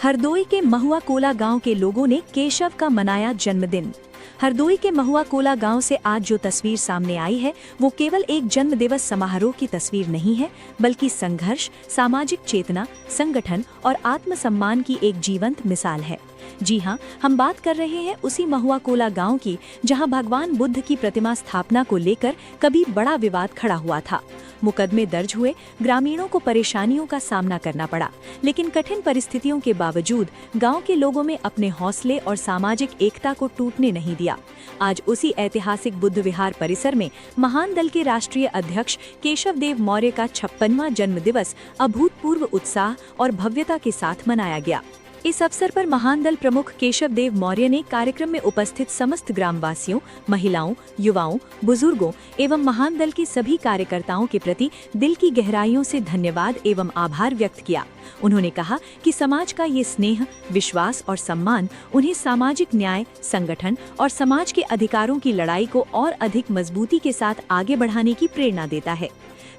हरदोई के महुआ कोला गांव के लोगों ने केशव का मनाया जन्मदिन। हरदोई के महुआ कोला गांव से आज जो तस्वीर सामने आई है वो केवल एक जन्म दिवस समारोह की तस्वीर नहीं है, बल्कि संघर्ष, सामाजिक चेतना, संगठन और आत्मसम्मान की एक जीवंत मिसाल है। जी हाँ, हम बात कर रहे हैं उसी महुआ कोला गांव की, जहां भगवान बुद्ध की प्रतिमा स्थापना को लेकर कभी बड़ा विवाद खड़ा हुआ था। मुकदमे दर्ज हुए, ग्रामीणों को परेशानियों का सामना करना पड़ा, लेकिन कठिन परिस्थितियों के बावजूद गांव के लोगों में अपने हौसले और सामाजिक एकता को टूटने नहीं दिया। आज उसी ऐतिहासिक बुद्ध विहार परिसर में महान दल के राष्ट्रीय अध्यक्ष केशव देव मौर्य का 56वां जन्म दिवस अभूतपूर्व उत्साह और भव्यता के साथ मनाया गया। इस अवसर पर महान दल प्रमुख केशव देव मौर्य ने कार्यक्रम में उपस्थित समस्त ग्रामवासियों, महिलाओं, युवाओं, बुजुर्गों एवं महान दल के सभी कार्यकर्ताओं के प्रति दिल की गहराइयों से धन्यवाद एवं आभार व्यक्त किया। उन्होंने कहा कि समाज का ये स्नेह, विश्वास और सम्मान उन्हें सामाजिक न्याय, संगठन और समाज के अधिकारों की लड़ाई को और अधिक मजबूती के साथ आगे बढ़ाने की प्रेरणा देता है।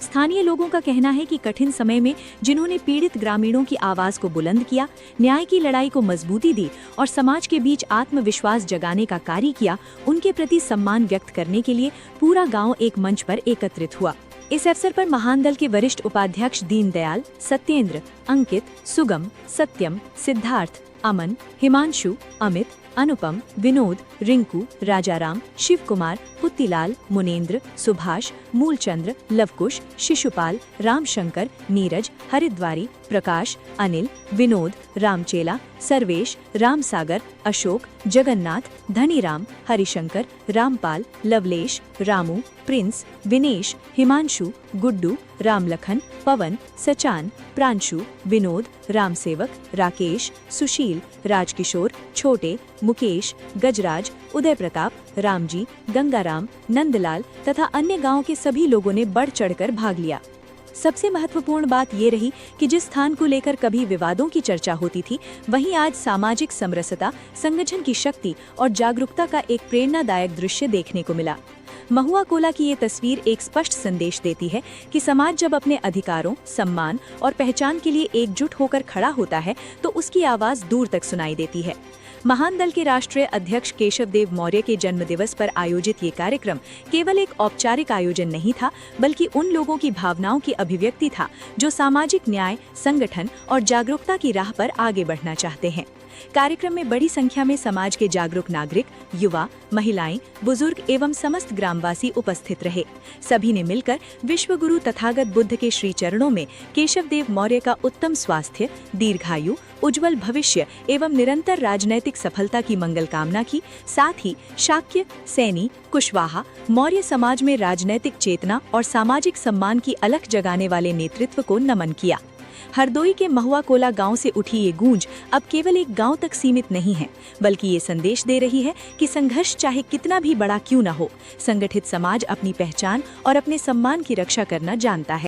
स्थानीय लोगों का कहना है कि कठिन समय में जिन्होंने पीड़ित ग्रामीणों की आवाज को बुलंद किया, न्याय की लड़ाई को मजबूती दी और समाज के बीच आत्मविश्वास जगाने का कार्य किया, उनके प्रति सम्मान व्यक्त करने के लिए पूरा गांव एक मंच पर एकत्रित हुआ। इस अवसर पर महान दल के वरिष्ठ उपाध्यक्ष दीनदयाल, सत्येंद्र, अंकित, सुगम, सत्यम, सिद्धार्थ, अमन, हिमांशु, अमित, अनुपम, विनोद, रिंकू, राजाराम, शिव कुमार, पुत्तीलाल, मुनेन्द्र, सुभाष, मूलचंद्र, लवकुश, शिशुपाल, रामशंकर, नीरज, हरिद्वारी, प्रकाश, अनिल, विनोद, रामचेला, सर्वेश, रामसागर, अशोक, जगन्नाथ, धनीराम, हरिशंकर, रामपाल, लवलेश, रामू, प्रिंस, विनेश, हिमांशु, गुड्डू, रामलखन, पवन, सचान, प्रांशु, विनोद, रामसेवक, राकेश, सुशील, राजकिशोर, छोटे, मुकेश, गजराज, उदय प्रताप, रामजी, गंगाराम, नंदलाल तथा अन्य गांव के सभी लोगों ने बढ़ चढ़कर भाग लिया। सबसे महत्वपूर्ण बात ये रही कि जिस स्थान को लेकर कभी विवादों की चर्चा होती थी, वहीं आज सामाजिक समरसता, संगठन की शक्ति और जागरूकता का एक प्रेरणादायक दृश्य देखने को मिला। महुआ कोला की ये तस्वीर एक स्पष्ट संदेश देती है कि समाज जब अपने अधिकारों, सम्मान और पहचान के लिए एकजुट होकर खड़ा होता है तो उसकी आवाज दूर तक सुनाई देती है। महान दल के राष्ट्रीय अध्यक्ष केशव देव मौर्य के जन्म दिवस पर आयोजित ये कार्यक्रम केवल एक औपचारिक आयोजन नहीं था, बल्कि उन लोगों की भावनाओं की अभिव्यक्ति था जो सामाजिक न्याय, संगठन और जागरूकता की राह पर आगे बढ़ना चाहते हैं। कार्यक्रम में बड़ी संख्या में समाज के जागरूक नागरिक, युवा, महिलाएं, बुजुर्ग एवं समस्त ग्रामवासी उपस्थित रहे। सभी ने मिलकर विश्व गुरु तथागत बुद्ध के श्री चरणों में केशव देव मौर्य का उत्तम स्वास्थ्य, दीर्घायु, उज्जवल भविष्य एवं निरंतर राजनैतिक सफलता की मंगल कामना की। साथ ही शाक्य, सैनी, कुशवाहा, मौर्य समाज में राजनैतिक चेतना और सामाजिक सम्मान की अलख जगाने वाले नेतृत्व को नमन किया। हरदोई के महुआ कोला गांव से उठी ये गूंज अब केवल एक गांव तक सीमित नहीं है, बल्कि ये संदेश दे रही है कि संघर्ष चाहे कितना भी बड़ा क्यों न हो, संगठित समाज अपनी पहचान और अपने सम्मान की रक्षा करना जानता है।